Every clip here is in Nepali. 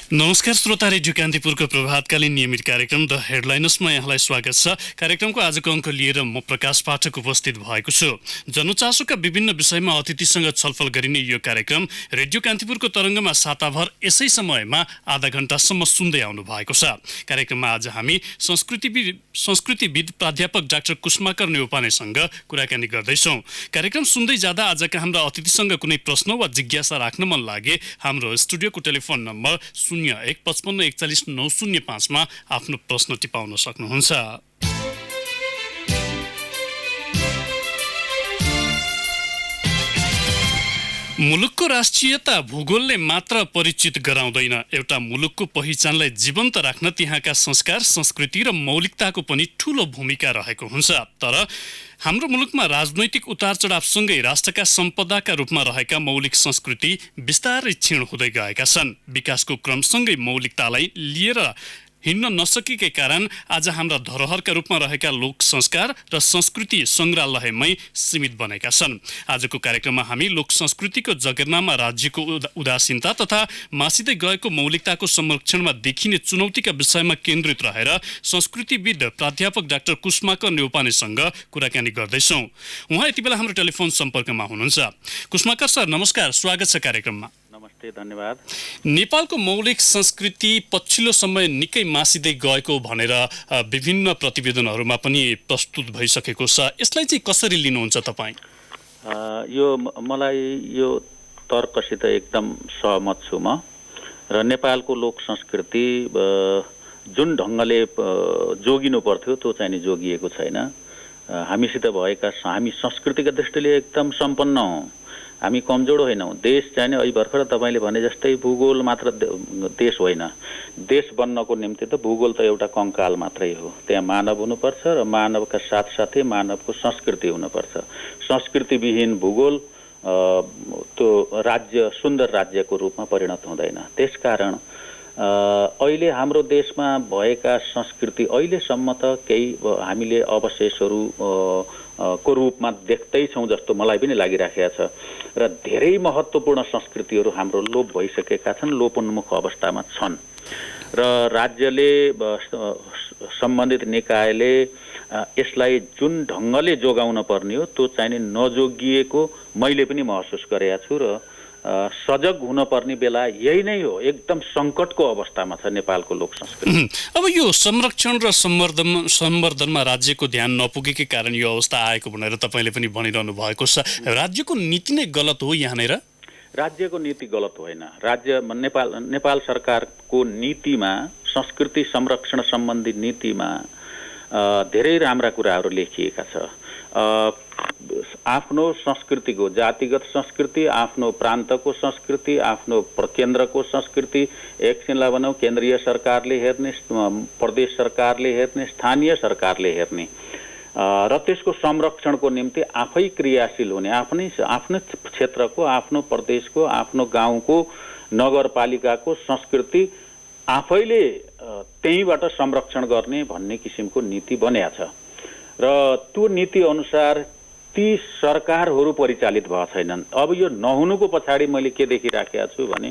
नमस्कार श्रोता, रेडियो कान्तिपुरको प्रभातकालीन नियमित कार्यक्रम द हेडलाइन्समा यहाँलाई स्वागत छ। कार्यक्रमको आजको अङ्क लिएर म प्रकाश पाठक उपस्थित भएको छु। जनचासोका विभिन्न विषयमा अतिथिसँग छलफल गरिने यो कार्यक्रम रेडियो कान्तिपुरको तरङ्गमा साताभर यसै समयमा आधा घण्टासम्म सुन्दै आउनु भएको छ। कार्यक्रममा आज हामी संस्कृतिविद प्राध्यापक डाक्टर कुष्माकर नेउपानेसँग कुराकानी गर्दैछौँ। कार्यक्रम सुन्दै जाँदा आजका हाम्रा अतिथिसँग कुनै प्रश्न वा जिज्ञासा राख्न मन लागे हाम्रो स्टुडियोको टेलिफोन नम्बर 0155410905 मा आफ्नो प्रश्न टिपाउन सक्नुहुन्छ। मुलुकको राष्ट्रियता भूगोलले मात्र परिचित गराउँदैन। एउटा मुलुकको पहिचानलाई जीवन्त राख्न त्यहाँका संस्कार, संस्कृति र मौलिकताको पनि ठूलो भूमिका रहेको हुन्छ। तर हाम्रो मुलुकमा राजनैतिक उतार चढावसँगै राष्ट्रका सम्पदाका रूपमा रहेका मौलिक संस्कृति बिस्तारै क्षीण हुँदै गएका छन्। विकासको क्रमसँगै मौलिकतालाई लिएर हिँड्न नसकेकै कारण आज हाम्रा धरोहरका रूपमा रहेका लोक संस्कार र संस्कृति सङ्ग्रहालयमै सीमित बनेका छन्। आजको कार्यक्रममा हामी लोक संस्कृतिको जगेर्नामा राज्यको उदासीनता तथा मासिँदै गएको मौलिकताको संरक्षणमा देखिने चुनौतीका विषयमा केन्द्रित रहेर संस्कृतिविद प्राध्यापक डाक्टर कुष्माकर नेउपानेसँग कुराकानी गर्दैछौँ। उहाँ यति बेला हाम्रो टेलिफोन सम्पर्कमा हुनुहुन्छ। कुष्माकर सर, नमस्कार, स्वागत छ कार्यक्रममा। नमस्ते, धन्यवाद। नेपालको मौलिक संस्कृति पछिल्लो समय निकै मासिँदै गएको भनेर विभिन्न प्रतिवेदनहरूमा पनि प्रस्तुत भइसकेको छ। यसलाई चाहिँ कसरी लिनुहुन्छ तपाईँ? मलाई यो तर्कसित एकदम सहमत छु म। र नेपालको लोक संस्कृति जुन ढङ्गले जोगिनु पर्थ्यो त्यो चाहिँ नि जोगिएको छैन। हामीसित भएका हामी संस्कृतिका दृष्टिले एकदम सम्पन्न हौँ, हामी कमजोर होइनौँ। देश चाहिँ अहिले भर्खर तपाईँले भने जस्तै भूगोल मात्र देश होइन। देश बन्नको निम्ति त भूगोल त एउटा कङ्काल मात्रै हो। त्यहाँ मानव हुनुपर्छ र मानवका साथसाथै मानवको संस्कृति हुनुपर्छ। संस्कृतिविहीन भूगोल त्यो राज्य सुन्दर राज्यको रूपमा परिणत हुँदैन। त्यसकारण अहिले हाम्रो देशमा भएका संस्कृति अहिलेसम्म त केही हामीले अवशेषहरू को रूपमा देख्दैछौँ जस्तो मलाई पनि लागिराखेको छ। र धेरै महत्त्वपूर्ण संस्कृतिहरू हाम्रो लोप भइसकेका छन्, लोपोन्मुख अवस्थामा छन्। र राज्यले सम्बन्धित निकायले यसलाई जुन ढङ्गले जोगाउन पर्ने हो त्यो चाहिँ नि नजोगिएको मैले पनि महसुस गरेको छु। र सजग हुनुपर्ने बेला यही नै हो। एकदम सङ्कटको अवस्थामा छ नेपालको लोक संस्कृति। अब यो संरक्षण र सम्वर्धनमा राज्यको ध्यान नपुगेकै कारण यो अवस्था आएको भनेर तपाईँले पनि भनिरहनु भएको छ। राज्यको नीति नै गलत हो यहाँनिर? राज्यको नीति गलत होइन। राज्य नेपाल सरकारको नीतिमा, संस्कृति संरक्षण सम्बन्धी नीतिमा धेरै राम्रा कुराहरू लेखिएका छ। आफ्नो संस्कृतिको, जातिगत संस्कृति, आफ्नो प्रान्तको संस्कृति, आफ्नो केन्द्रको संस्कृति एकछिनलाई भनौँ केन्द्रीय सरकारले हेर्ने, प्रदेश सरकारले हेर्ने, स्थानीय सरकारले हेर्ने र त्यसको संरक्षणको निम्ति आफै क्रियाशील हुने, आफ्नो क्षेत्रको, आफ्नो प्रदेशको, आफ्नो गाउँको, नगरपालिकाको संस्कृति आफैले त्यहीँबाट संरक्षण गर्ने भन्ने किसिमको नीति बनेको छ। र त्यो नीति अनुसार ती सरकारहरू परिचालित भएको छैनन्। अब यो नहुनुको पछाडि मैले के देखिराखेको छु भने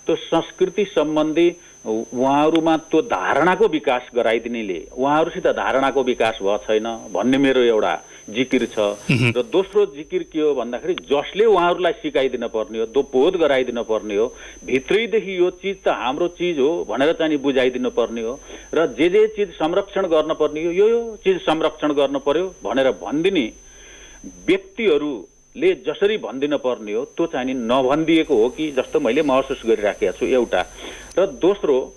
त्यो संस्कृति सम्बन्धी उहाँहरूमा त्यो धारणाको विकास गराइदिनेले उहाँहरूसित धारणाको विकास भएको छैन भन्ने मेरो एउटा जिकिर छ। र दोस्रो जिकिर के हो भन्दाखेरि जसले उहाँहरूलाई सिकाइदिन पर्ने हो, बोध गराइदिन पर्ने हो, भित्रैदेखि यो चिज त हाम्रो चिज हो भनेर चाहिँ बुझाइदिनु पर्ने हो। र जे चिज संरक्षण गर्न पर्ने हो, यो चिज संरक्षण गर्न पर्यो भनेर भनिदिने व्यक्तिहरूले जसरी भनिदिन पर्ने हो त्यो चाहिँ नि नभनिदिएको हो कि जस्तो मैले महसुस गरिराखेको छु, एउटा। र दोस्रो,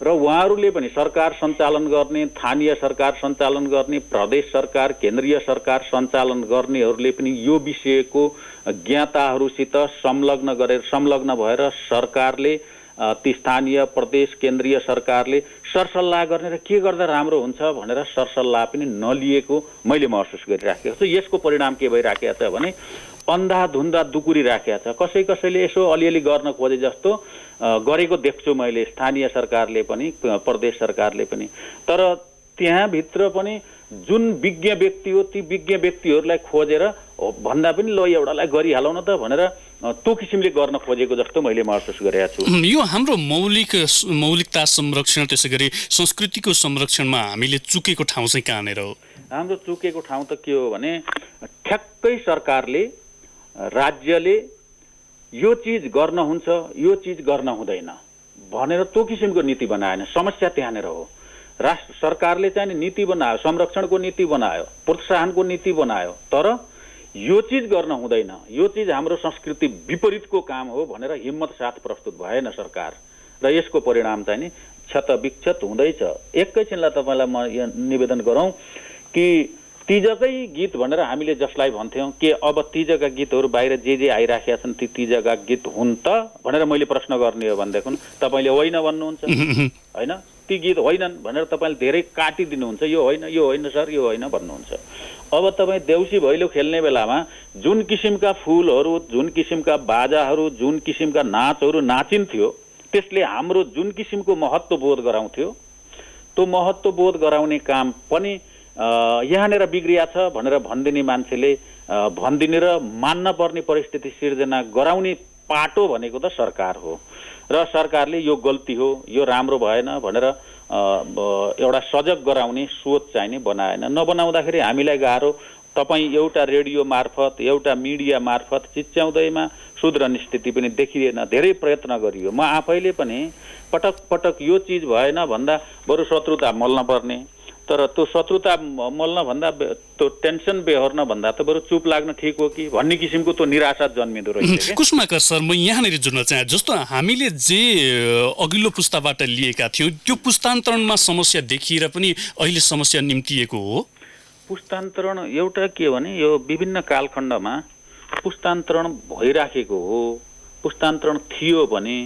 र उहाँहरूले पनि सरकार सञ्चालन गर्ने, स्थानीय सरकार सञ्चालन गर्ने, प्रदेश सरकार, केन्द्रीय सरकार सञ्चालन गर्नेहरूले पनि यो विषयको ज्ञाताहरूसित संलग्न भएर सरकारले, ती स्थानीय प्रदेश केन्द्रीय सरकारले सरसल्लाह गर्ने र के गर्दा राम्रो हुन्छ भनेर सरसल्लाह पनि नलिएको मैले महसुस गरिराखेको छु। यसको परिणाम के भइराखेको छ भने अन्धाधुन्दा दुकुरी राखेको छ। कसैले यसो अलिअलि गर्न खोजे जस्तो गरेको देख्छु मैले, स्थानीय सरकारले पनि, प्रदेश सरकारले पनि। तर त्यहाँभित्र पनि जुन विज्ञ व्यक्ति हो ती विज्ञ व्यक्तिहरूलाई खोजेर भन्दा पनि ल एउटालाई गरिहालौँ न त भनेर त्यो किसिमले गर्न खोजेको जस्तो मैले महसुस गरेको छु। यो हाम्रो मौलिकता संरक्षण त्यसै गरी संस्कृतिको संरक्षणमा हामीले चुकेको ठाउँ चाहिँ कहाँनिर हो? हाम्रो चुकेको ठाउँ त के हो भने ठ्याक्कै सरकारले राज्यले यो चिज गर्न हुन्छ यो चिज गर्न हुँदैन भनेर त्यो किसिमको नीति बनाएन। समस्या त्यहाँनिर हो। राष्ट्र सरकारले चाहिँ नीति बनायो, संरक्षणको नीति बनायो, प्रोत्साहनको नीति बनायो, तर यो चिज गर्न हुँदैन, यो चिज हाम्रो संस्कृति विपरीतको काम हो भनेर हिम्मत साथ प्रस्तुत भएन सरकार र यसको परिणाम चाहिँ नि क्षत विक्षत हुँदैछ। एकैछिनलाई तपाईँलाई म यो निवेदन गरौँ कि तीजकै गीत भनेर हामीले जसलाई भन्थ्यौँ के अब तीजका गीतहरू बाहिर जे आइराखेका छन् ती तीजका गीत हुन् त भनेर मैले प्रश्न गर्ने हो भनेदेखि तपाईँले होइन भन्नुहुन्छ, होइन ती गीत होइनन् भनेर तपाईँले धेरै काटिदिनुहुन्छ, यो होइन सर यो होइन भन्नुहुन्छ। अब तपाईँ देउसी भैलो खेल्ने बेलामा जुन किसिमका फुलहरू, जुन किसिमका बाजाहरू, जुन किसिमका नाचहरू नाचिन्थ्यो त्यसले हाम्रो जुन किसिमको महत्त्व बोध गराउँथ्यो त्यो महत्त्व बोध गराउने काम पनि यहाँनिर बिग्रिया छ भनेर भनिदिने मान्छेले भनिदिने र मान्न पर्ने परिस्थिति सिर्जना गराउने पाटो भनेको त सरकार हो र सरकारले यो गल्ती हो यो राम्रो भएन भनेर एउटा सजग गराउने सोच चाहिँ नि बनाएन। नबनाउँदाखेरि हामीलाई गाह्रो। तपाईँ एउटा रेडियो मार्फत एउटा मिडिया मार्फत चिच्याउँदैमा सुध्रने स्थिति पनि देखिएन। धेरै प्रयत्न गरियो। म आफैले पनि पटक पटक यो चिज भएन भन्दा बरु शत्रुता मल्न पर्ने, तर त्यो शत्रुता मल्न भन्दा त्यो टेन्सन बेहोर्न भन्दा त बरु चुप लाग्न ठिक हो कि भन्ने किसिमको त्यो निराशा जन्मिँदो रहेछ। कुसुमाकर सर, म यहाँनिर जुड्न चाहे जस्तो हामीले जे अघिल्लो पुस्ताबाट लिएका थियौँ त्यो पुस्तान्तरणमा समस्या देखिएर पनि अहिले समस्या निम्तिएको हो। पुस्तान्तरण एउटा के भने यो विभिन्न कालखण्डमा पुस्तान्तरण भइराखेको हो। पुस्तान्तरण थियो भने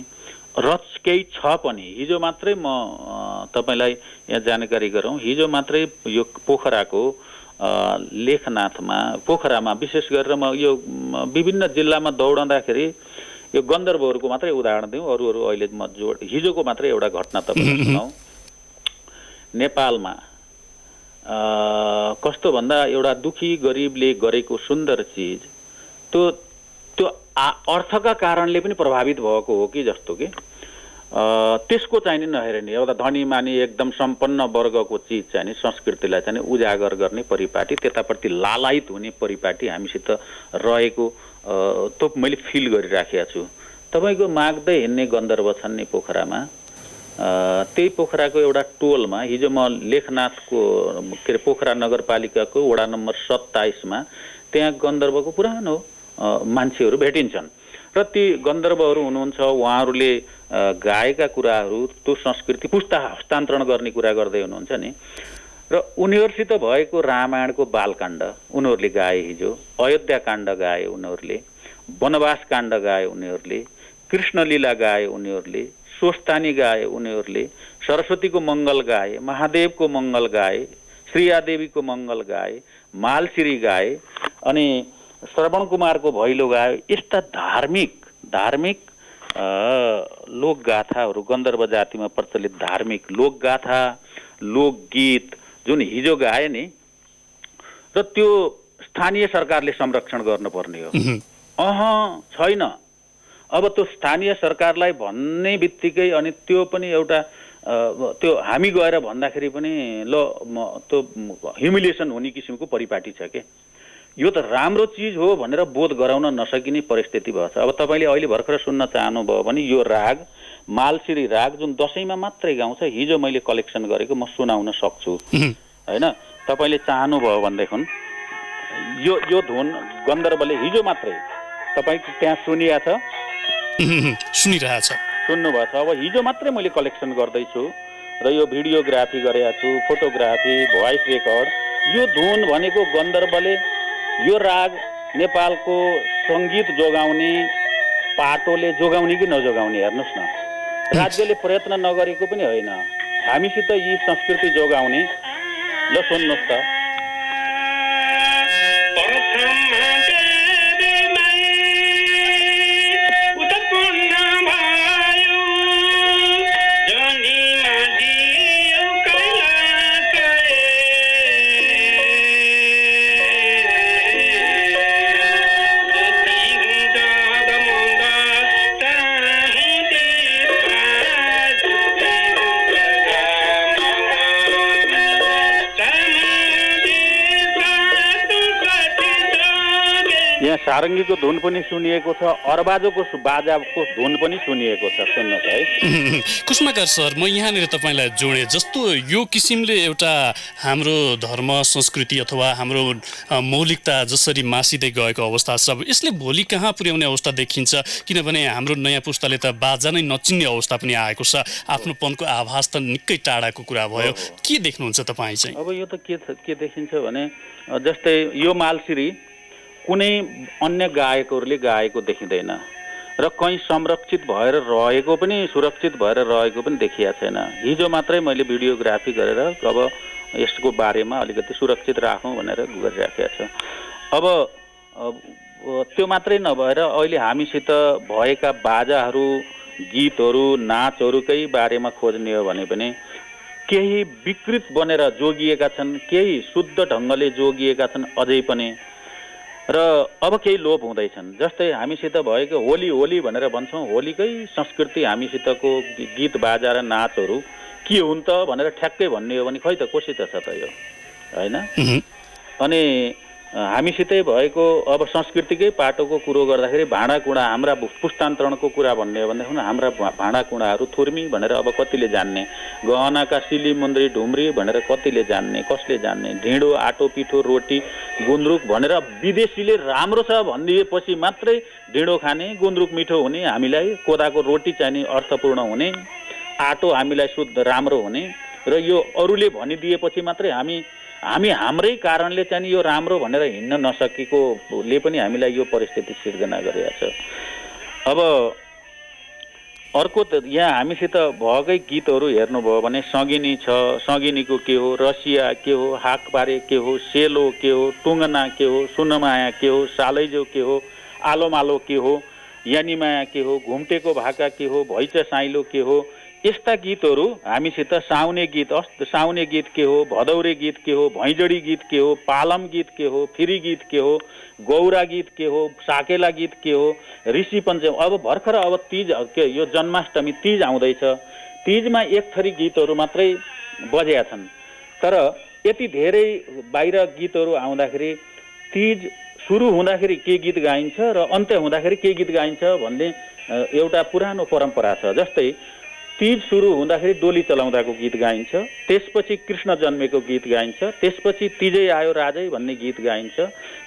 रच केही छ पनि। हिजो मात्रै म तपाईँलाई यहाँ जानकारी गरौँ, हिजो मात्रै यो पोखराको लेखनाथमा पोखरामा विशेष गरेर म यो विभिन्न जिल्लामा दौडँदाखेरि यो गन्धर्वहरूको मात्रै उदाहरण दिउँ, अरू अहिले म हिजोको मात्रै एउटा घटना तपाईँलाई सुनाउँ। नेपालमा कस्तो भन्दा एउटा दुखी गरिबले गरेको सुन्दर चिज त्यो अर्थका कारणले पनि प्रभावित भएको हो कि जस्तो कि त्यसको चाहिँ नि नहेर्ने एउटा धनी मानी एकदम सम्पन्न वर्गको चिज चाहिँ नि संस्कृतिलाई चाहिँ उजागर गर्ने परिपाटी, त्यताप्रति लालायित हुने परिपाटी हामीसित रहेको त्यो मैले फिल गरिराखेको छु। तपाईँको माग्दै हिँड्ने गन्धर्व छन् नि पोखरामा, त्यही पोखराको एउटा टोलमा हिजो म लेखनाथको के अरे पोखरा नगरपालिकाको वडा नम्बर 27मा त्यहाँ गन्धर्वको पुरानो मान्छेहरू भेटिन्छन् र ती गन्धर्वहरू हुनुहुन्छ। उहाँहरूले गाएका कुराहरू त्यो संस्कृति पुस्ता हस्तान्तरण गर्ने कुरा गर्दै हुनुहुन्छ नि, र उनीहरूसित भएको रामायणको बालकाण्ड उनीहरूले गाए, हिजो अयोध्या काण्ड गाए उनीहरूले, वनवास काण्ड गाए उनीहरूले, कृष्णलीला गाए उनीहरूले, स्वस्थानी गाए उनीहरूले, सरस्वतीको मङ्गल गाए, महादेवको मङ्गल गाए, श्रीयादेवीको मङ्गल गाए, मालसिरी गाए, अनि श्रवण कुमारको भैलो गायो। यस्ता धार्मिक लोकगाथाहरू गन्धर्व जातिमा प्रचलित धार्मिक लोकगाथा लोकगीत जुन हिजो गाए नि, र त्यो स्थानीय सरकारले संरक्षण गर्नुपर्ने हो। छैन। अब त्यो स्थानीय सरकारलाई भन्ने बित्तिकै अनि त्यो पनि एउटा त्यो हामी गएर भन्दाखेरि पनि ल त्यो ह्युमिलिएसन हुने किसिमको परिपाटी छ के। यो त राम्रो चिज हो भनेर बोध गराउन नसकिने परिस्थिति भएको छ। अब तपाईँले अहिले भर्खर सुन्न चाहनुभयो भने यो राग मालसिरी राग जुन दसैँमा मात्रै गाउँछ, हिजो मैले कलेक्सन गरेको म सुनाउन सक्छु होइन। तपाईँले चाहनुभयो भनेदेखि यो धुन गन्धर्वले हिजो मात्रै तपाईँको त्यहाँ सुनिया छ, सुनिरहेछ, सुन्नुभएको छ। अब हिजो मात्रै मैले कलेक्सन गर्दैछु र यो भिडियोग्राफी गरेका छु, फोटोग्राफी, भोइस रेकर्ड। यो धुन भनेको गन्धर्वले यो राग नेपालको सङ्गीत जोगाउने पाटोले जोगाउने कि नजोगाउने हेर्नुहोस् न। राज्यले प्रयत्न नगरेको पनि होइन, हामीसित यी संस्कृति जोगाउने। ल सुन्नुहोस् त। यहाँ सारङ्गीको धुन पनि सुनिएको छ, अरबाजोको बाजाको धुन पनि सुनिएको छ। सुन्नुहोस् है। कुष्माकार सर, म यहाँनिर तपाईँलाई जोडेँ। जस्तो यो किसिमले एउटा हाम्रो धर्म संस्कृति अथवा हाम्रो मौलिकता जसरी मासिँदै गएको अवस्था छ, यसले भोलि कहाँ पुर्याउने अवस्था देखिन्छ? किनभने हाम्रो नयाँ पुस्ताले त बाजा नै नचिन्ने अवस्था पनि आएको छ। आफ्नोपनको आभास त निकै टाढाको कुरा भयो। के देख्नुहुन्छ तपाईँ चाहिँ? अब यो त के देखिन्छ भने जस्तै यो मालसिरी कुनै अन्य गायकहरूले गाएको देखिँदैन र कहीँ संरक्षित भएर रहेको पनि, सुरक्षित भएर रहेको पनि देखिया छैन। हिजो मात्रै मैले भिडियोग्राफी गरेर अब यसको बारेमा अलिकति सुरक्षित राखौँ भनेर गरिराखेको छ। अब त्यो मात्रै नभएर अहिले हामीसित भएका बाजाहरू, गीतहरू, नाचहरूकै बारेमा खोज्ने हो भने पनि केही विकृत बनेर जोगिएका छन्, केही शुद्ध ढङ्गले जोगिएका छन् अझै पनि, र अब केही लोप हुँदैछन्। जस्तै हामीसित भएको होली होली भनेर भन्छौँ, होलीकै संस्कृति हामीसितको गीत बाजा र नाचहरू के हुन् त भनेर ठ्याक्कै भन्ने हो भने खै त कोसित छ त यो, होइन? अनि हामीसितै भएको अब संस्कृतिकै पाटोको कुरो गर्दाखेरि भाँडाकुँडा, हाम्रा पुस्तान्तरणको कुरा भन्ने हो भनेदेखि हाम्रा भाँडाकुँडाहरू थुर्मी भनेर अब कतिले जान्ने, गहनाका सिली मुन्द्री ढुम्री भनेर कतिले जान्ने, कसले जान्ने, ढिँडो, आटो पिठो, रोटी, गुन्द्रुक भनेर विदेशीले राम्रो छ भनिदिएपछि मात्रै ढिँडो खाने, गुन्द्रुक मिठो हुने, हामीलाई कोदाको रोटी चाहिने अर्थपूर्ण हुने, आटो हामीलाई शुद्ध राम्रो हुने, र यो अरूले भनिदिएपछि मात्रै हामी हाम्रै कारणले चाहिँ यो राम्रो भनेर हिँड्न नसकेकोले पनि हामीलाई यो परिस्थिति सिर्जना गरेको छ। अब अर्को त यहाँ हामीसित भएकै गीतहरू हेर्नुभयो भने सगिनी छ, सगिनीको के हो, रसिया के हो, हाकबारे के हो, सेलो के हो, टुङ्गना के हो, सुनमाया के हो, सालैजो के हो, आलोमालो के हो, यानीमाया के हो, घुम्टेको भाका के हो, भैँच साइलो के हो, यस्ता गीतहरू हामीसित साउने गीत के हो, भदौरे गीत के हो, भैँजडी गीत के हो, पालम गीत के हो, फिरी गीत के हो, गौरा गीत के हो, साकेला गीत के हो, ऋषि पञ्चमी। अब भर्खर अब तीज के यो जन्माष्टमी तीज आउँदैछ, तीजमा एक थरी गीतहरू मात्रै बजेका छन्। तर यति धेरै बाहिर गीतहरू आउँदाखेरि तीज सुरु हुँदाखेरि के गीत गाइन्छ र अन्त्य हुँदाखेरि के गीत गाइन्छ भन्ने एउटा पुरानो परम्परा छ। जस्तै तीज सुरु हुँदाखेरि डोली चलाउँदाको गीत गाइन्छ, त्यसपछि कृष्ण जन्मेको गीत गाइन्छ, त्यसपछि तीजै आयो राजै भन्ने गीत गाइन्छ,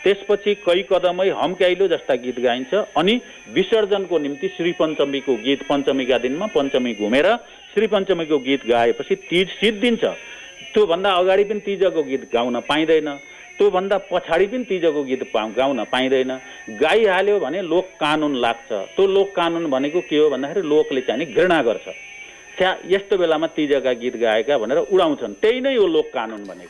त्यसपछि कै कदमै हम क्याइलो जस्ता गीत गाइन्छ, अनि विसर्जनको निम्ति श्री पञ्चमीको गीत, पञ्चमीका दिनमा पञ्चमी घुमेर श्री पञ्चमीको गीत गाएपछि तीज सिद्धिन्छ। त्योभन्दा अगाडि पनि तीजको गीत गाउन पाइँदैन, त्योभन्दा पछाडि पनि तीजको गीत गाउन पाइँदैन। गाइहाल्यो भने लोक कानुन लाग्छ। त्यो लोक कानुन भनेको के हो भन्दाखेरि लोकले चाहिँ घृणा गर्छ, यस्तो बेलामा तीजका गीत गाएका भनेर उडाउँछन्। त्यही नै हो लोक कानुन भनेको,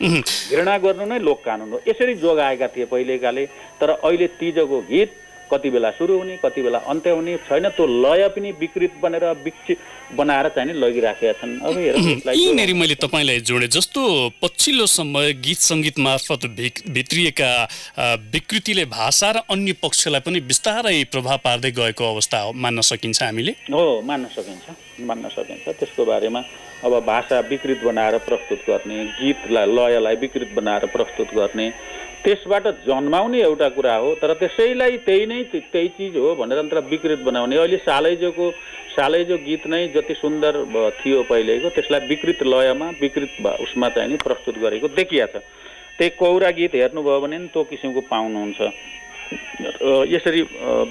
घृणा गर्नु नै लोक कानुन हो। यसरी जोगाएका थिए पहिलेकाले। तर अहिले तीजको गीत कति बेला सुरु हुने, कति बेला अन्त्य हुने छैन, त्यो लय पनि विकृत बनेर विक्षित बनाएर चाहिँ लगिराखेका छन्। अब यहीँनिर मैले तपाईँलाई जोडेँ। जस्तो पछिल्लो समय गीत सङ्गीत मार्फत भित्रिएका विकृतिले भाषा र अन्य पक्षलाई पनि बिस्तारै प्रभाव पार्दै गएको अवस्था मान्न सकिन्छ हामीले? हो, मान्न सकिन्छ। त्यसको बारेमा अब भाषा विकृत बनाएर प्रस्तुत गर्ने, गीतलाई लयलाई विकृत बनाएर प्रस्तुत गर्ने, त्यसबाट जन्माउने एउटा कुरा हो। तर त्यसैलाई त्यही चिज हो भनेर तर विकृत बनाउने। अहिले सालैजो गीत नै जति सुन्दर थियो पहिलेको, त्यसलाई विकृत लयमा विकृत उसमा चाहिँ नि प्रस्तुत गरेको देखिया छ। त्यही कौरा गीत हेर्नुभयो भने त्यो किसिमको पाउनुहुन्छ। यसरी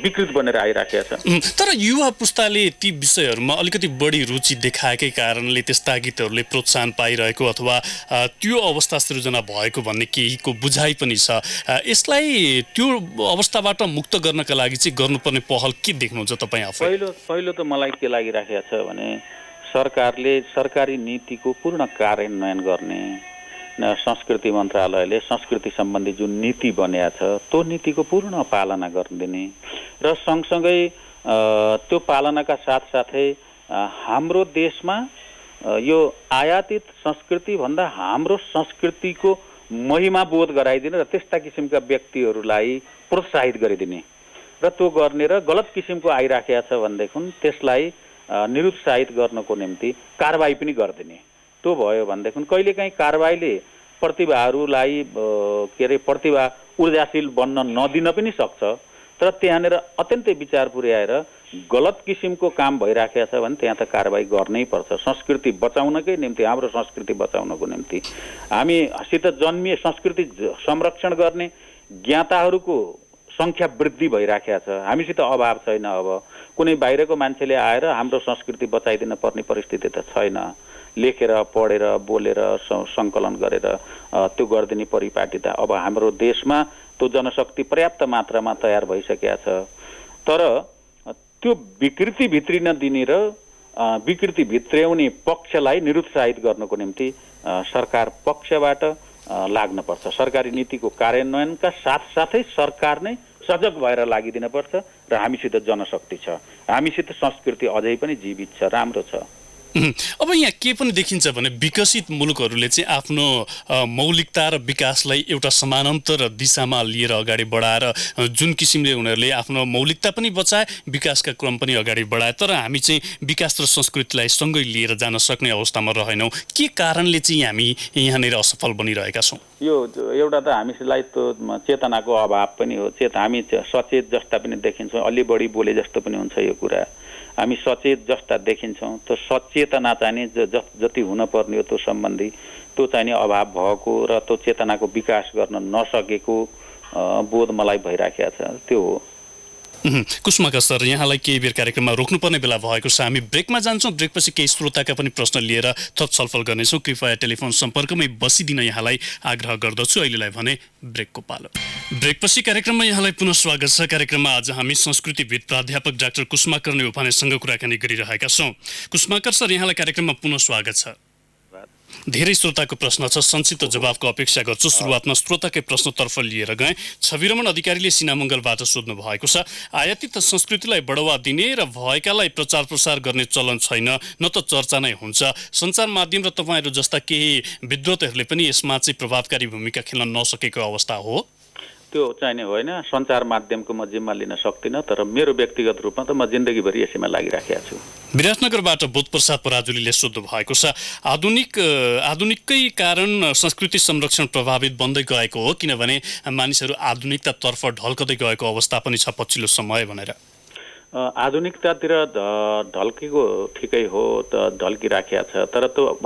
विकृत बनेर आइराखेको छ। तर युवा पुस्ताले ती विषयहरूमा अलिकति बढी रुचि देखाएकै कारणले त्यस्ता गीतहरूले प्रोत्साहन पाइरहेको अथवा त्यो अवस्था सृजना भएको भन्ने केहीको बुझाइ पनि छ। यसलाई त्यो अवस्थाबाट मुक्त गर्नका लागि चाहिँ गर्नुपर्ने पहल के देख्नुहुन्छ तपाईँ आफै? पहिलो त मलाई के लागिराखेको छ भने सरकारले सरकारी नीतिको पूर्ण कार्यान्वयन गर्ने, संस्कृति मन्त्रालयले संस्कृति सम्बन्धी जुन नीति बनेको छ त्यो नीतिको पूर्ण पालना गरिदिने र सँगसँगै त्यो पालनाका साथसाथै हाम्रो देशमा यो आयातित संस्कृति भन्दा हाम्रो संस्कृतिको महिमा बोध गराइदिने र त्यस्ता किसिमका व्यक्तिहरूलाई प्रोत्साहित गरिदिने र त्यो गर्ने र गलत किसिमको आइराखेको छ भनेदेखि त्यसलाई निरुत्साहित गर्नको निम्ति कारबाही पनि गरिदिने। त्यो भयो भनेदेखि कहिलेकाहीँ कारबाहीले प्रतिभाहरूलाई के अरे प्रतिभा ऊर्जाशील बन्न नदिन पनि सक्छ। तर त्यहाँनिर अत्यन्तै विचार पुर्याएर गलत किसिमको काम भइराखेको छ भने त्यहाँ त कारबाही गर्नै पर्छ। संस्कृति बचाउनकै निम्ति, हाम्रो संस्कृति बचाउनको निम्ति हामीसित जन्मिए संस्कृति संरक्षण गर्ने ज्ञाताहरूको सङ्ख्या वृद्धि भइराखेको छ। हामीसित अभाव छैन। अब कुनै बाहिरको मान्छेले आएर हाम्रो संस्कृति बचाइदिन पर्ने परिस्थिति त छैन। लेखेर पढेर बोलेर सङ्कलन गरेर त्यो गरिदिने परिपाटी त अब हाम्रो देशमा त्यो जनशक्ति पर्याप्त मात्रामा तयार भइसकेको छ। तर त्यो विकृति भित्रिन दिने र विकृति भित्र्याउने पक्षलाई निरुत्साहित गर्नको निम्ति सरकार पक्षबाट लाग्नुपर्छ। सरकारी नीतिको कार्यान्वयनका साथसाथै सरकार नै सजग भएर लागिदिनुपर्छ र हामीसित जनशक्ति छ, हामीसित संस्कृति अझै पनि जीवित छ, राम्रो छ। अब यहाँ के पनि देखिन्छ भने विकसित मुलुकहरूले चाहिँ आफ्नो मौलिकता र विकासलाई एउटा समानान्तर दिशामा लिएर अगाडि बढाएर जुन किसिमले उनीहरूले आफ्नो मौलिकता पनि बचाए, विकासका क्रम पनि अगाडि बढाए, तर हामी चाहिँ विकास र संस्कृतिलाई सँगै लिएर जान सक्ने अवस्थामा रहेनौँ। के कारणले चाहिँ हामी यहाँनिर असफल बनिरहेका छौँ? यो एउटा त हामीलाई त्यो चेतनाको अभाव पनि हो। हामी सचेत जस्ता पनि देखिन्छौँ, अलि बढी बोले जस्तो पनि हुन्छ यो कुरा। हामी सचेत जस्ता देखिन्छौँ, त्यो सचेतना चाहिने जति हुनपर्ने हो त्यो सम्बन्धी त्यो चाहिने अभाव भएको र त्यो चेतनाको विकास गर्न नसकेको बोध मलाई भइराखेको छ। त्यो हो। कुसुमाकर सर, यहाँलाई केही बेर कार्यक्रममा रोक्नुपर्ने बेला भएको छ। हामी ब्रेकमा जान्छौँ। ब्रेकपछि केही श्रोताका पनि प्रश्न लिएर थप छलफल गर्नेछौँ। कृपया टेलिफोन सम्पर्कमै बसिदिन यहाँलाई आग्रह गर्दछु। अहिलेलाई भने ब्रेकको पालो। ब्रेकपछि कार्यक्रममा यहाँलाई पुनः स्वागत छ। कार्यक्रममा आज हामी संस्कृतिविद प्राध्यापक डाक्टर कुसुमाकर नेउपानेसँग कुराकानी गरिरहेका छौँ। कुसुमाकर सर, यहाँलाई कार्यक्रममा पुनः स्वागत छ। धेरै श्रोताको प्रश्न छ, संक्षिप्त जवाफको अपेक्षा गर्छु। सुरुवातमा श्रोताकै प्रश्नतर्फ लिएर गए। छविरमण अधिकारीले सिनामङ्गलबाट सोध्नु भएको छ, आयातित संस्कृतिलाई बढावा दिने र भएकालाई प्रचार प्रसार गर्ने चलन छैन, न त चर्चा नै हुन्छ। सञ्चार माध्यम र तपाईँहरू जस्ता केही विद्वतहरूले पनि यसमा चाहिँ प्रभावकारी भूमिका खेल्न नसकेको अवस्था हो? त्यो चाहिने होइन। सञ्चार माध्यमको म जिम्मा लिन सक्दिनँ, तर मेरो व्यक्तिगत रूपमा त म जिन्दगीभरि यसैमा लागिराखेको छु। विराटनगरबाट बोधप्रसाद पराजुलीले सोध्नु भएको छ, आधुनिककै कारण संस्कृति संरक्षण प्रभावित बन्दै गएको हो, किनभने मानिसहरू आधुनिकतातर्फ ढल्कदै गएको अवस्था पनि छ पछिल्लो समय भनेर। आधुनिकतातिर ढल्केको ठिकै हो, त ढल्किराखेको छ, तर त्यो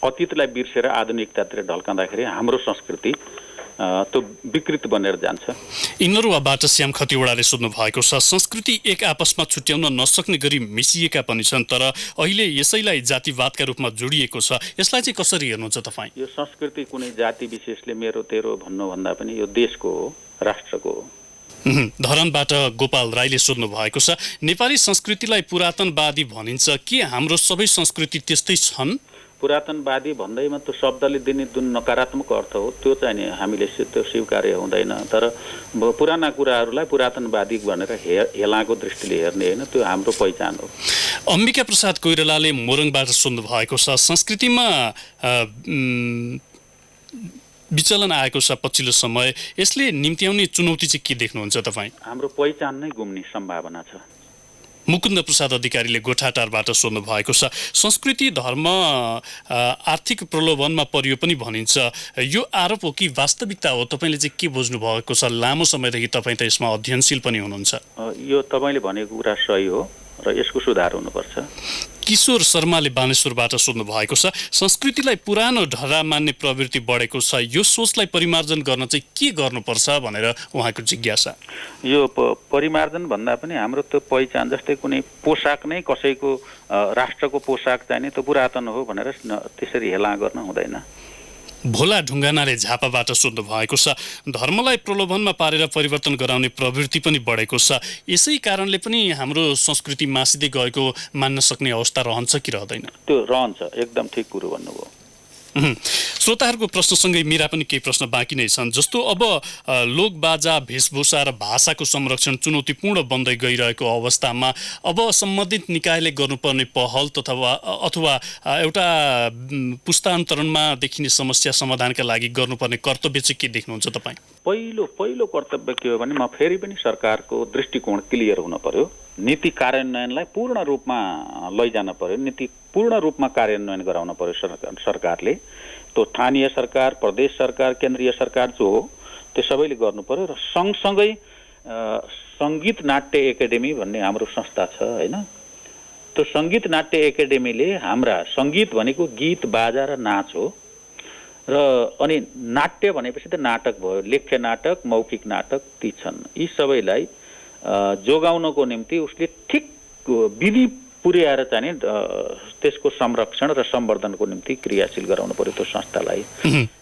अतीतलाई बिर्सेर आधुनिकतातिर ढल्कँदाखेरि हाम्रो संस्कृति त्यो विकृत बनेर जान्छ। इनरुवाबाट श्याम खतिवडाले सोध्नु भएको छ, संस्कृति एक आपसमा छुट्याउन नसक्ने गरी मिसिएका पनि छन्, तर अहिले यसैलाई जातिवादका रूपमा जोडिएको छ। यसलाई चाहिँ कसरी हेर्नुहुन्छ तपाईँ? यो संस्कृति कुनै जाति विशेषले मेरो तेरो भन्नुभन्दा पनि यो देशको हो, राष्ट्रको हो। धरानबाट गोपाल राईले सोध्नु भएको छ, नेपाली संस्कृतिलाई पुरातनवादी भनिन्छ, के हाम्रो सबै संस्कृति त्यस्तै छन्? पुरातनवादी भन्दैमा त्यो शब्दले दिने जुन नकारात्मक अर्थ हो त्यो चाहिँ नि हामीले त्यो स्वीकार्य हुँदैन। तर पुराना कुराहरूलाई पुरातनवादी भनेर हेलाको दृष्टिले हेर्ने होइन, त्यो हाम्रो पहिचान हो। अम्बिका प्रसाद कोइरालाले मोरङबाट सोध्नु भएको छ, संस्कृतिमा विचलन आएको छ पछिल्लो समय, यसले निम्त्याउने चुनौती चाहिँ के देख्नुहुन्छ तपाईँ? हाम्रो पहिचान नै गुम्ने सम्भावना छ। मुकुन्द प्रसाद अधिकारीले गोठाटारबाट सोध्नु भएको छ, संस्कृति धर्म आर्थिक प्रलोभनमा परियो पनि भनिन्छ, यो आरोप हो कि वास्तविकता हो? तपाईँले चाहिँ के बुझ्नु भएको छ? लामो समयदेखि तपाईँ त यसमा अध्ययनशील पनि हुनुहुन्छ। यो तपाईँले भनेको कुरा सही हो र यसको सुधार हुनुपर्छ। किशोर शर्माले बानेश्वरबाट सोध्नु भएको छ, संस्कृतिलाई पुरानो ढरा मान्ने प्रवृत्ति बढेको छ, यो सोचलाई परिमार्जन गर्न चाहिँ के गर्नुपर्छ भनेर उहाँको जिज्ञासा। यो परिमार्जन भन्दा पनि हाम्रो त्यो पहिचान, जस्तै कुनै पोसाक नै कसैको राष्ट्रको पोसाक चाहिने त्यो पुरातन हो भनेर त्यसरी हेला गर्न हुँदैन। भोला ढुङ्गानाले झापाबाट सोध्नु भएको छ, धर्मलाई प्रलोभनमा पारेर परिवर्तन गराउने प्रवृत्ति पनि बढेको छ, यसै कारणले पनि हाम्रो संस्कृति मासिँदै गएको मान्न सक्ने अवस्था रहन्छ कि रहँदैन? त्यो रहन्छ, एकदम ठिक कुरो भन्नुभयो। श्रोताहरूको प्रश्नसँगै मेरा पनि केही प्रश्न बाँकी नै छन्। जस्तो अब लोकबाजा, वेशभूषा र भाषाको संरक्षण चुनौतीपूर्ण बन्दै गइरहेको अवस्थामा अब सम्बन्धित निकायले गर्नुपर्ने पहल अथवा एउटा पुस्तान्तरणमा देखिने समस्या समाधानका लागि गर्नुपर्ने कर्तव्य चाहिँ के देख्नुहुन्छ तपाईँ? पहिलो कर्तव्य के हो भने म फेरि पनि सरकारको दृष्टिकोण क्लियर हुन पर्यो। नीति कार्यान्वयनलाई पूर्ण रूपमा लैजान पर्यो, नीति पूर्ण रूपमा कार्यान्वयन गराउन पर्यो सरकारले। त्यो स्थानीय सरकार, प्रदेश सरकार, केन्द्रीय सरकार जो हो त्यो सबैले गर्नु पर्यो। र सँगसँगै सङ्गीत नाट्य एकाडेमी भन्ने हाम्रो संस्था छ होइन। त्यो सङ्गीत नाट्य एकाडेमीले हाम्रा सङ्गीत भनेको गीत बाजा र नाच हो। र अनि नाट्य भनेपछि त नाटक भयो, लेख्य नाटक, मौखिक नाटक ती छन्। यी सबैलाई जोगाउनको निम्ति उसले ठिक विधि पुर्याएर चाहिँ त्यसको संरक्षण र सम्वर्धनको निम्ति क्रियाशील गराउनु पर्यो त्यो संस्थालाई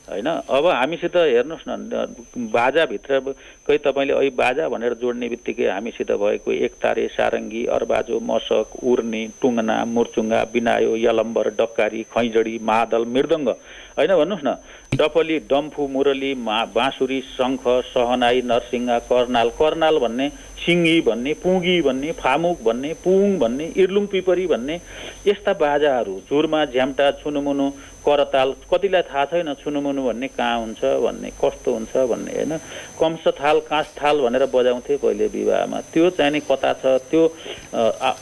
होइन। अब हामीसित हेर्नुहोस् न, बाजाभित्र कोही तपाईँले अहिले बाजा भनेर जोड्ने बित्तिकै हामीसित भएको एकतारे, सारङ्गी, अर्बाजो, मसक, उर्नी, टुङ्गना, मुर्चुङ्गा, बिनायो, यलम्बर, डक्कारी, खैजडी, मादल, मृदङ्ग होइन भन्नुहोस् न, डफली, डम्फु, मुरली, बाँसुरी, शङ्ख, सहनाई, नरसिंहा, कर्नाल, कर्नाल भन्ने, सिङ्गी भन्ने, पुँगी भन्ने, फामुक भन्ने, पुङ भन्ने, इर्लुङ पिपरी भन्ने यस्ता बाजाहरू, झुरमा, झ्याम्टा, छुनुमुनु, करताल, कतिलाई थाहा छैन छुनुमुनु भन्ने कहाँ हुन्छ भन्ने, कस्तो हुन्छ भन्ने होइन। कम्स थाल, काँस थाल भनेर बजाउँथे पहिले विवाहमा, त्यो चाहिँ नि कता छ, त्यो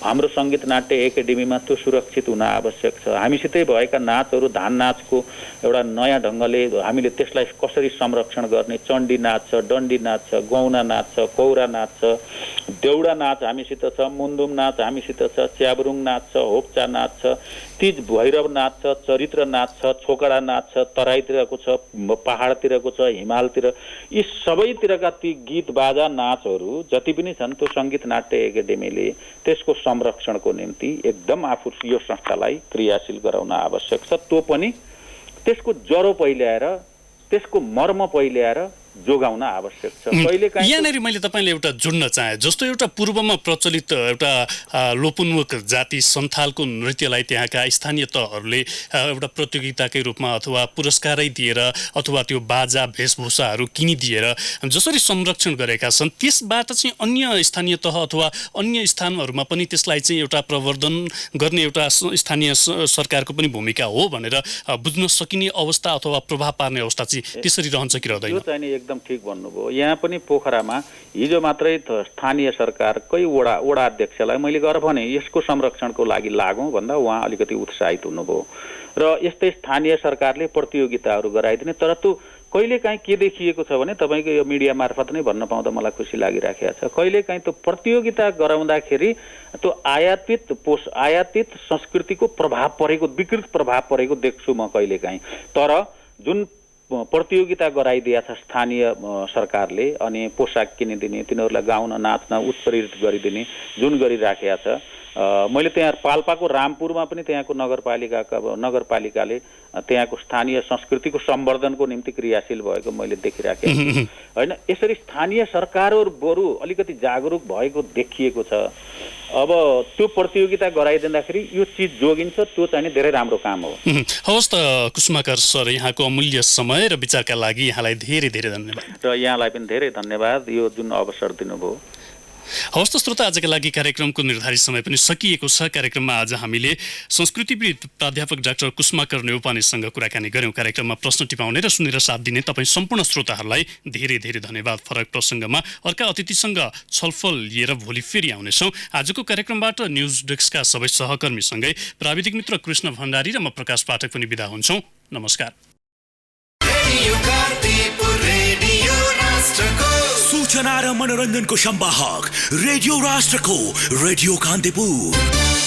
हाम्रो सङ्गीत नाट्य एकाडेमीमा त्यो सुरक्षित हुन आवश्यक छ। हामीसितै भएका नाचहरू, धान नाचको एउटा नयाँ ढङ्गले हामीले त्यसलाई कसरी संरक्षण गर्ने, चण्डी नाच छ, डन्डी नाच छ, गौना नाच छ, कौरा नाच छ, देउडा नाच हामीसित छ, मुन्दुम नाच हामीसित छ, च्याब्रुङ नाच छ, होप्चा नाच छ, तीज भैरव नाच छ, चरित्र नाच छ, छोकडा नाच छ, तराईतिरको छ, पहाडतिरको छ, हिमालतिर, यी सबैतिरका ती गीत बाजा नाचहरू जति पनि छन् त्यो सङ्गीत नाट्य एकाडेमीले त्यसको संरक्षणको निम्ति एकदम आफू यो संस्थालाई क्रियाशील गराउन आवश्यक छ। त्यो पनि त्यसको जरो पहिल्याएर, त्यसको मर्म पहिल्याएर जोगाउन आवश्यक छ। यहाँनिर मैले तपाईँले एउटा जोड्न चाहे, जस्तो एउटा पूर्वमा प्रचलित एउटा लोपोन्मुख जाति सन्थालको नृत्यलाई त्यहाँका स्थानीय तहहरूले एउटा प्रतियोगिताकै रूपमा अथवा पुरस्कारै दिएर अथवा त्यो बाजा वेशभूषाहरू किनिदिएर जसरी संरक्षण गरेका छन्, त्यसबाट चाहिँ अन्य स्थानीय तह अथवा अन्य स्थानहरूमा पनि त्यसलाई चाहिँ एउटा प्रवर्धन गर्ने एउटा स्थानीय सरकारको पनि भूमिका हो भनेर बुझ्न सकिने अवस्था अथवा प्रभाव पार्ने अवस्था चाहिँ त्यसरी रहन्छ कि रहँदैन? एकदम ठिक भन्नुभयो। यहाँ पनि पोखरामा हिजो मात्रै स्थानीय सरकारकै वडा अध्यक्षलाई मैले गएर भने यसको संरक्षणको लागि लागौँ भन्दा उहाँ अलिकति उत्साहित हुनुभयो। र यस्तै स्थानीय सरकारले प्रतियोगिताहरू गराइदिने, तर त्यो कहिलेकाहीँ के देखिएको छ भने तपाईँको यो मिडिया मार्फत नै भन्न पाउँदा मलाई खुसी लागिराखेको छ, कहिलेकाहीँ त्यो प्रतियोगिता गराउँदाखेरि त्यो आयातित संस्कृतिको प्रभाव परेको, विकृत प्रभाव परेको देख्छु म कहिलेकाहीँ। तर जुन प्रतियोगिता गराइदिया छ स्थानीय सरकारले अनि पोसाक किनिदिने, तिनीहरूलाई गाउन नाच्न उत्प्रेरित गरिदिने जुन गरिराखेका छ, मैले त्यहाँ पाल्पाको रामपुरमा पनि त्यहाँको नगरपालिकाले त्यहाँको स्थानीय संस्कृतिको सम्वर्धनको निम्ति क्रियाशील भएको मैले देखिराखेको छु होइन। यसरी स्थानीय सरकारहरू बरु अलिकति जागरुक भएको देखिएको छ। अब त्यो प्रतियोगिता गराइदिँदाखेरि यो चिज जोगिन्छ, त्यो चाहिँ धेरै राम्रो काम हो। हवस् त कुसुमाकर सर, यहाँको अमूल्य समय र विचारका लागि यहाँलाई धेरै धेरै धन्यवाद। र यहाँलाई पनि धेरै धन्यवाद यो जुन अवसर दिनुभयो। हवस् त श्रोता, आजका लागि कार्यक्रमको निर्धारित समय पनि सकिएको छ। कार्यक्रममा आज हामीले संस्कृतिविद प्राध्यापक डाक्टर कुसुमाकर नेउपानेसँग कुराकानी गर्यौं। कार्यक्रममा प्रश्न टिपाउने र सुनेर साथ दिने तपाईँ सम्पूर्ण श्रोताहरूलाई धेरै धेरै धन्यवाद। फरक प्रसङ्गमा अर्का अतिथिसँग छलफल लिएर भोलि फेरि आउनेछौँ। आजको कार्यक्रमबाट न्युज डेस्कका सबै सहकर्मीसँगै प्राविधिक मित्र कृष्ण भण्डारी र म प्रकाश पाठक पनि बिदा हुन्छौँ। नमस्कार। सूचना र मनोरञ्जनको संवाहक रेडियो राष्ट्रको रेडियो कान्तिपुर।